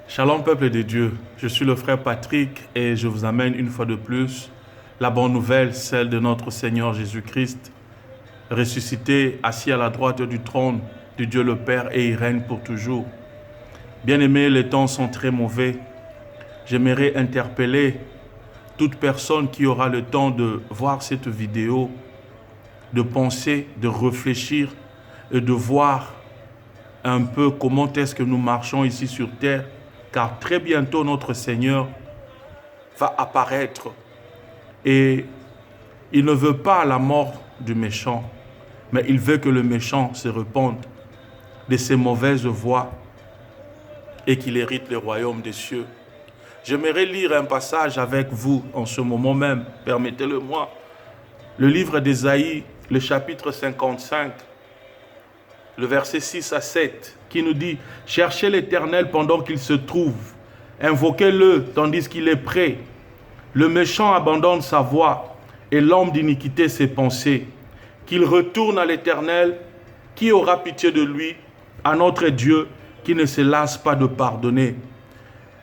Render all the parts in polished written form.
Shalom peuple de Dieu, je suis le frère Patrick et je vous amène une fois de plus la bonne nouvelle, celle de notre Seigneur Jésus-Christ, ressuscité, assis à la droite du trône de Dieu le Père et il règne pour toujours. Bien-aimés, les temps sont très mauvais. J'aimerais interpeller toute personne qui aura le temps de voir cette vidéo, de penser, de réfléchir et de voir un peu comment est-ce que nous marchons ici sur terre, car très bientôt notre Seigneur va apparaître et il ne veut pas la mort du méchant, mais il veut que le méchant se repente de ses mauvaises voies et qu'il hérite le royaume des cieux. J'aimerais lire un passage avec vous en ce moment même, permettez-le-moi. Le livre d'Ésaïe, le chapitre 55, le verset 6 à 7, qui nous dit « Cherchez l'Éternel pendant qu'il se trouve, invoquez-le tandis qu'il est prêt. Le méchant abandonne sa voie et l'homme d'iniquité ses pensées. Qu'il retourne à l'Éternel, qui aura pitié de lui, à notre Dieu, qui ne se lasse pas de pardonner. »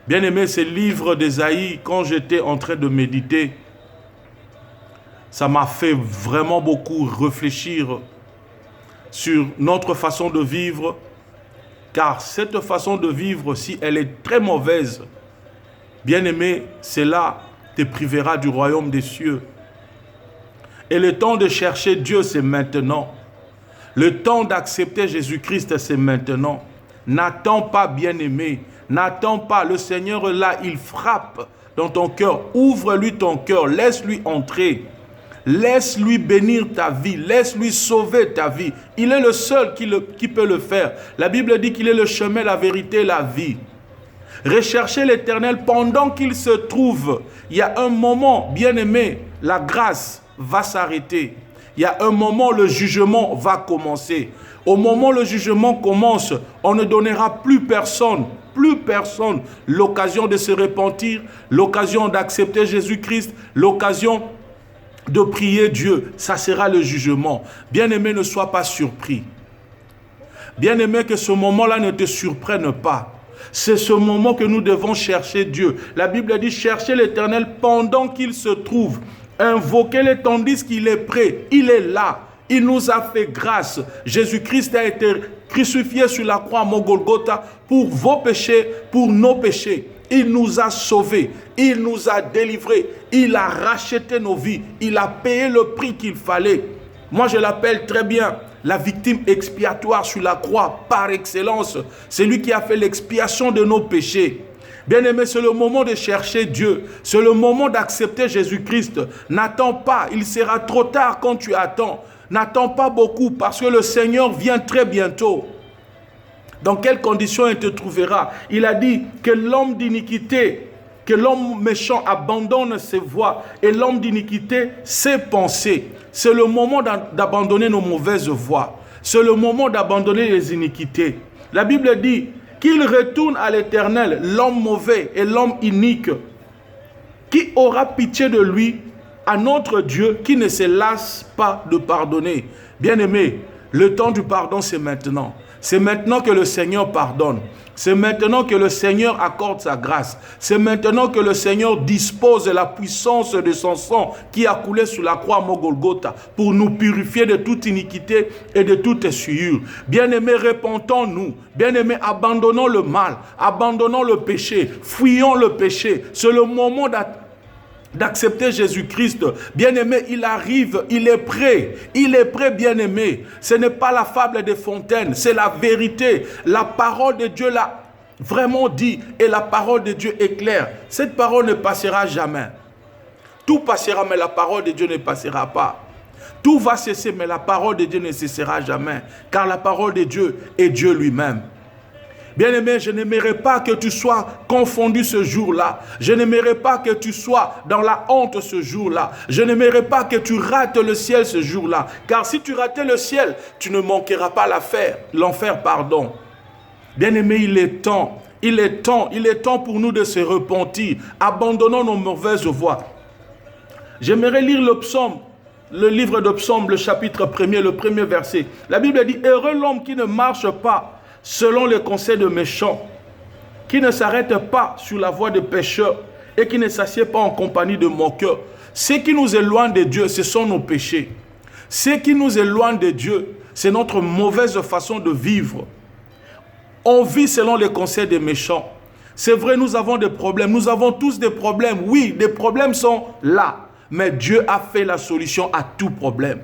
Bien-aimé, ce livre d'Ésaïe, quand j'étais en train de méditer, ça m'a fait vraiment beaucoup réfléchir sur notre façon de vivre, car cette façon de vivre, si elle est très mauvaise, bien-aimé, cela te privera du royaume des cieux. Et le temps de chercher Dieu, c'est maintenant. Le temps d'accepter Jésus-Christ, c'est maintenant. N'attends pas, bien-aimé, n'attends pas. Le Seigneur est là, il frappe dans ton cœur. Ouvre-lui ton cœur, laisse-lui entrer. Laisse-lui bénir ta vie, laisse-lui sauver ta vie. Il est le seul qui peut le faire. La Bible dit qu'il est le chemin, la vérité et la vie. Recherchez l'Éternel pendant qu'il se trouve. Il y a un moment, bien-aimé, la grâce va s'arrêter. Il y a un moment, le jugement va commencer. Au moment où le jugement commence, on ne donnera plus personne l'occasion de se repentir, l'occasion d'accepter Jésus-Christ, l'occasion de prier Dieu. Ça sera le jugement. Bien-aimé, ne sois pas surpris. Bien-aimé, que ce moment-là ne te surprenne pas. C'est ce moment que nous devons chercher Dieu. La Bible dit, cherchez l'Éternel pendant qu'il se trouve. Invoquez-le tandis qu'il est prêt. Il est là. Il nous a fait grâce. Jésus-Christ a été crucifié sur la croix à Golgotha pour vos péchés, pour nos péchés. Il nous a sauvés. Il nous a délivrés. Il a racheté nos vies. Il a payé le prix qu'il fallait. Moi, je l'appelle très bien la victime expiatoire sur la croix par excellence. C'est lui qui a fait l'expiation de nos péchés. Bien-aimé, c'est le moment de chercher Dieu. C'est le moment d'accepter Jésus-Christ. N'attends pas, il sera trop tard quand tu attends. N'attends pas beaucoup parce que le Seigneur vient très bientôt. Dans quelles conditions il te trouvera? Il a dit que l'homme d'iniquité, que l'homme méchant abandonne ses voies et l'homme d'iniquité ses pensées. C'est le moment d'abandonner nos mauvaises voies. C'est le moment d'abandonner les iniquités. La Bible dit qu'il retourne à l'Éternel, l'homme mauvais et l'homme inique, qui aura pitié de lui, à notre Dieu qui ne se lasse pas de pardonner. Bien-aimé, le temps du pardon, c'est maintenant. C'est maintenant que le Seigneur pardonne. C'est maintenant que le Seigneur accorde sa grâce. C'est maintenant que le Seigneur dispose de la puissance de son sang qui a coulé sur la croix à Golgotha pour nous purifier de toute iniquité et de toute souillure. Bien-aimés, repentons-nous. Bien-aimés, abandonnons le mal, abandonnons le péché, fuyons le péché. C'est le moment d'accepter Jésus-Christ. Bien-aimé, il arrive, il est prêt, bien-aimé. Ce n'est pas la fable des fontaines, c'est la vérité. La parole de Dieu l'a vraiment dit et la parole de Dieu est claire. Cette parole ne passera jamais. Tout passera, mais la parole de Dieu ne passera pas. Tout va cesser, mais la parole de Dieu ne cessera jamais, car la parole de Dieu est Dieu lui-même. Bien-aimé, je n'aimerais pas que tu sois confondu ce jour-là. Je n'aimerais pas que tu sois dans la honte ce jour-là. Je n'aimerais pas que tu rates le ciel ce jour-là. Car si tu ratais le ciel, tu ne manqueras pas l'enfer, pardon. Bien-aimé, il est temps pour nous de se repentir. Abandonnons nos mauvaises voies. J'aimerais lire le livre de Psaume, le chapitre 1er, le premier verset. La Bible dit, heureux l'homme qui ne marche pas selon les conseils de méchants, qui ne s'arrête pas sur la voie des pécheurs et qui ne s'assied pas en compagnie de moqueurs. Ce qui nous éloigne de Dieu, ce sont nos péchés. Ce qui nous éloigne de Dieu, c'est notre mauvaise façon de vivre. On vit selon les conseils des méchants. C'est vrai, nous avons des problèmes. Nous avons tous des problèmes. Oui, des problèmes sont là. Mais Dieu a fait la solution à tout problème.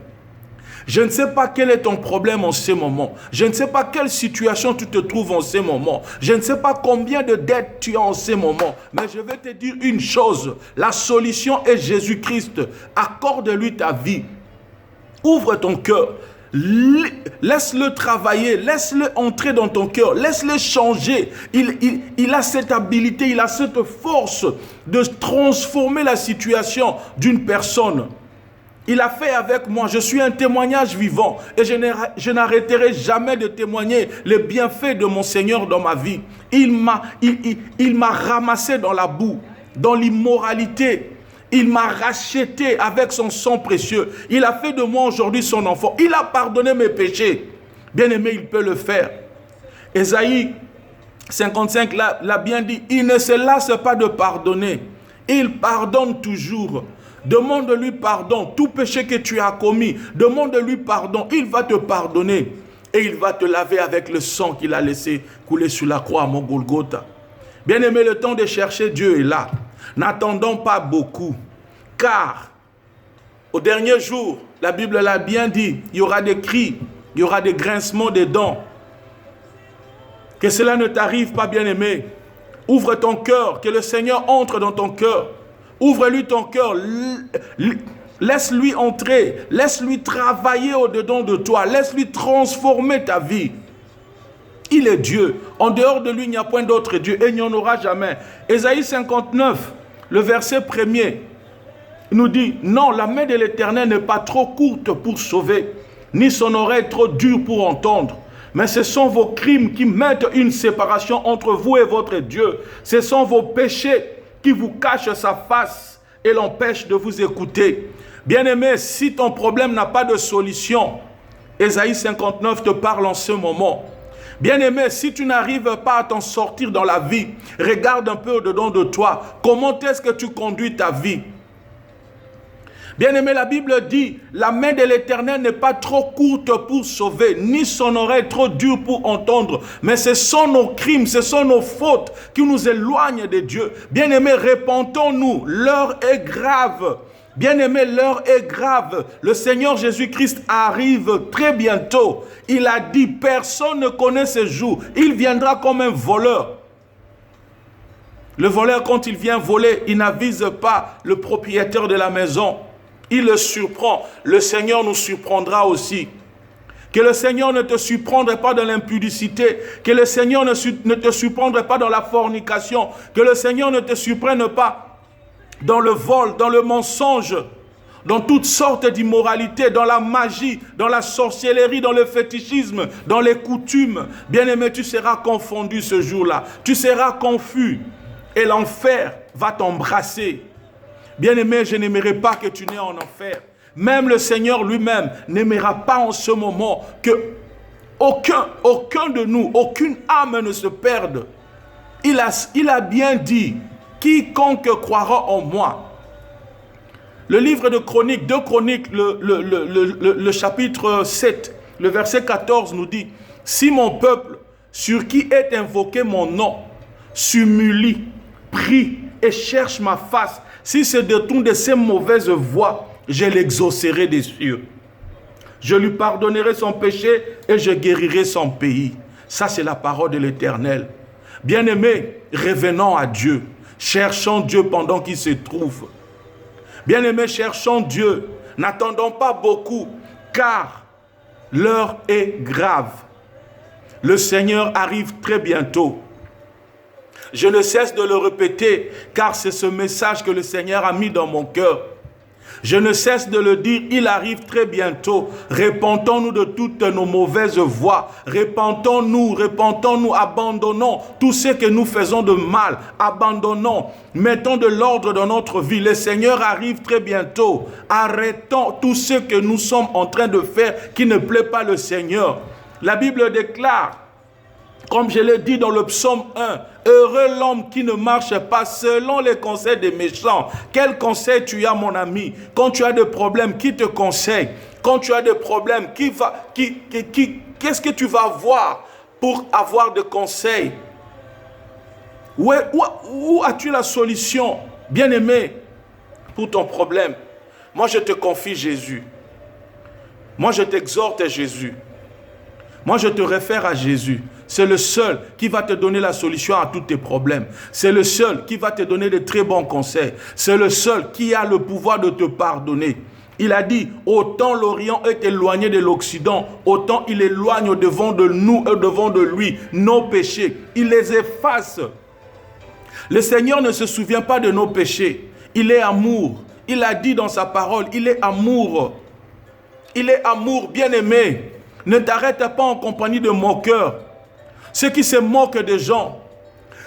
Je ne sais pas quel est ton problème en ce moment. Je ne sais pas quelle situation tu te trouves en ce moment. Je ne sais pas combien de dettes tu as en ce moment. Mais je vais te dire une chose. La solution est Jésus-Christ. Accorde-lui ta vie. Ouvre ton cœur. Laisse-le travailler. Laisse-le entrer dans ton cœur. Laisse-le changer. Il a cette habilité, il a cette force de transformer la situation d'une personne. Il a fait avec moi. Je suis un témoignage vivant. Et je n'arrêterai jamais de témoigner les bienfaits de mon Seigneur dans ma vie. Il m'a ramassé dans la boue, dans l'immoralité. Il m'a racheté avec son sang précieux. Il a fait de moi aujourd'hui son enfant. Il a pardonné mes péchés. Bien-aimé, il peut le faire. Ésaïe 55 l'a bien dit. Il ne se lasse pas de pardonner. Il pardonne toujours. Demande-lui pardon. Tout péché que tu as commis, demande-lui pardon. Il va te pardonner. Et il va te laver avec le sang qu'il a laissé couler sur la croix à mon Golgotha. Bien-aimé, le temps de chercher Dieu est là. N'attendons pas beaucoup. Car, au dernier jour, la Bible l'a bien dit, il y aura des cris, il y aura des grincements des dents. Que cela ne t'arrive pas, bien-aimé. Ouvre ton cœur, que le Seigneur entre dans ton cœur. Ouvre-lui ton cœur, laisse-lui entrer, laisse-lui travailler au-dedans de toi, laisse-lui transformer ta vie. Il est Dieu. En dehors de lui, il n'y a point d'autre Dieu et il n'y en aura jamais. Ésaïe 59, le verset 1er, nous dit, non, la main de l'Éternel n'est pas trop courte pour sauver, ni son oreille trop dure pour entendre. Mais ce sont vos crimes qui mettent une séparation entre vous et votre Dieu. Ce sont vos péchés qui vous cache sa face et l'empêche de vous écouter. Bien-aimé, si ton problème n'a pas de solution, Ésaïe 59 te parle en ce moment. Bien-aimé, si tu n'arrives pas à t'en sortir dans la vie, regarde un peu au-dedans de toi. Comment est-ce que tu conduis ta vie? Bien-aimé, la Bible dit, la main de l'Éternel n'est pas trop courte pour sauver, ni son oreille trop dure pour entendre. Mais ce sont nos crimes, ce sont nos fautes qui nous éloignent de Dieu. Bien-aimé, repentons-nous, l'heure est grave. Bien-aimé, l'heure est grave. Le Seigneur Jésus-Christ arrive très bientôt. Il a dit, personne ne connaît ce jour. Il viendra comme un voleur. Le voleur, quand il vient voler, il n'avise pas le propriétaire de la maison. Il le surprend. Le Seigneur nous surprendra aussi. Que le Seigneur ne te surprendrait pas dans l'impudicité. Que le Seigneur ne te surprendrait pas dans la fornication. Que le Seigneur ne te surprenne pas dans le vol, dans le mensonge, dans toutes sortes d'immoralités, dans la magie, dans la sorcellerie, dans le fétichisme, dans les coutumes. Bien-aimé, tu seras confondu ce jour-là. Tu seras confus. Et l'enfer va t'embrasser. Bien-aimé, je n'aimerais pas que tu n'aies en enfer. Même le Seigneur lui-même n'aimera pas en ce moment que aucun de nous, aucune âme ne se perde. Il a bien dit, quiconque croira en moi. Le livre de Chroniques, 2 Chroniques, le chapitre 7, le verset 14 nous dit, si mon peuple, sur qui est invoqué mon nom, s'humilie, prie et cherche ma face, si se détourne de ses mauvaises voies, je l'exaucerai des cieux. Je lui pardonnerai son péché et je guérirai son pays. Ça, c'est la parole de l'Éternel. Bien-aimés, revenons à Dieu. Cherchons Dieu pendant qu'il se trouve. Bien-aimés, cherchons Dieu. N'attendons pas beaucoup, car l'heure est grave. Le Seigneur arrive très bientôt. Je ne cesse de le répéter, car c'est ce message que le Seigneur a mis dans mon cœur. Je ne cesse de le dire, il arrive très bientôt. Repentons-nous de toutes nos mauvaises voies. Repentons-nous, abandonnons tout ce que nous faisons de mal. Abandonnons, mettons de l'ordre dans notre vie. Le Seigneur arrive très bientôt. Arrêtons tout ce que nous sommes en train de faire qui ne plaît pas le Seigneur. La Bible déclare Comme je l'ai dit dans le psaume 1, heureux l'homme qui ne marche pas selon les conseils des méchants. Quel conseil tu as, mon ami? Quand tu as des problèmes, qui te conseille? Quand tu as des problèmes, qu'est-ce que tu vas voir pour avoir des conseils? Où as-tu la solution, bien-aimé, pour ton problème? Moi, je te confie Jésus. Moi, je t'exhorte Jésus. Moi, je te réfère à Jésus. C'est le seul qui va te donner la solution à tous tes problèmes. C'est le seul qui va te donner de très bons conseils. C'est le seul qui a le pouvoir de te pardonner. Il a dit, autant l'Orient est éloigné de l'Occident, autant il éloigne au-devant de nous et au-devant de lui nos péchés. Il les efface. Le Seigneur ne se souvient pas de nos péchés. Il est amour. Il a dit dans sa parole, il est amour. Il est amour, bien-aimé. Ne t'arrête pas en compagnie de moqueurs. Ceux qui se moquent des gens,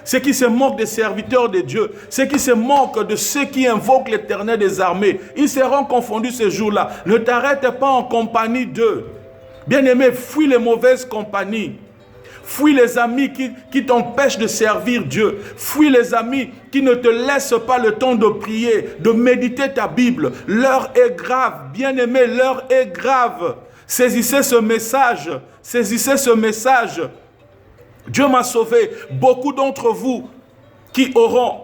ceux qui se moquent des serviteurs de Dieu, ceux qui se moquent de ceux qui invoquent l'Éternel des armées, ils seront confondus ce jour-là. Ne t'arrête pas en compagnie d'eux. Bien-aimé, fuis les mauvaises compagnies. Fuis les amis qui t'empêchent de servir Dieu. Fuis les amis qui ne te laissent pas le temps de prier, de méditer ta Bible. L'heure est grave, bien-aimé, l'heure est grave. Saisissez ce message. Saisissez ce message. Dieu m'a sauvé. Beaucoup d'entre vous qui auront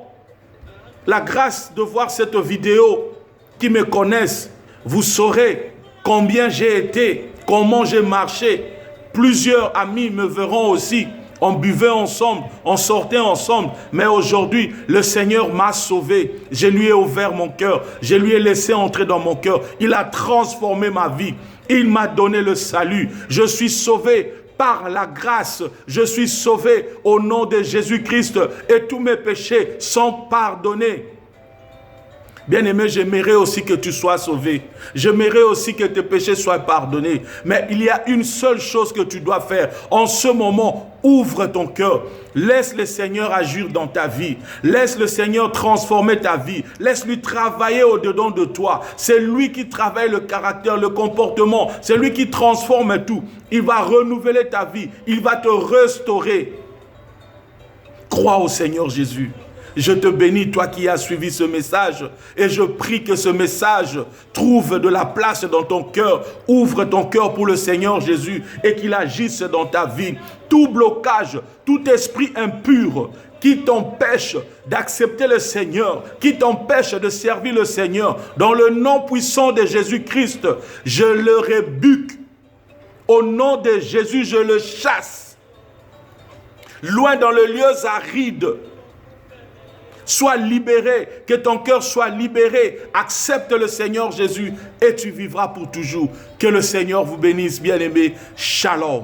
la grâce de voir cette vidéo, qui me connaissent, vous saurez combien j'ai été, comment j'ai marché. Plusieurs amis me verront aussi. On buvait ensemble, on sortait ensemble. Mais aujourd'hui, le Seigneur m'a sauvé. Je lui ai ouvert mon cœur. Je lui ai laissé entrer dans mon cœur. Il a transformé ma vie. Il m'a donné le salut. Je suis sauvé par la grâce. Je suis sauvé au nom de Jésus-Christ. Et tous mes péchés sont pardonnés. Bien-aimé, j'aimerais aussi que tu sois sauvé. J'aimerais aussi que tes péchés soient pardonnés. Mais il y a une seule chose que tu dois faire. En ce moment, ouvre ton cœur. Laisse le Seigneur agir dans ta vie. Laisse le Seigneur transformer ta vie. Laisse-lui travailler au-dedans de toi. C'est lui qui travaille le caractère, le comportement. C'est lui qui transforme tout. Il va renouveler ta vie. Il va te restaurer. Crois au Seigneur Jésus. Je te bénis, toi qui as suivi ce message, et je prie que ce message trouve de la place dans ton cœur. Ouvre ton cœur pour le Seigneur Jésus et qu'il agisse dans ta vie. Tout blocage, tout esprit impur qui t'empêche d'accepter le Seigneur, qui t'empêche de servir le Seigneur, dans le nom puissant de Jésus-Christ, je le rebuque. Au nom de Jésus, je le chasse. Loin dans les lieux arides. Sois libéré, que ton cœur soit libéré. Accepte le Seigneur Jésus et tu vivras pour toujours. Que le Seigneur vous bénisse, bien-aimés. Shalom.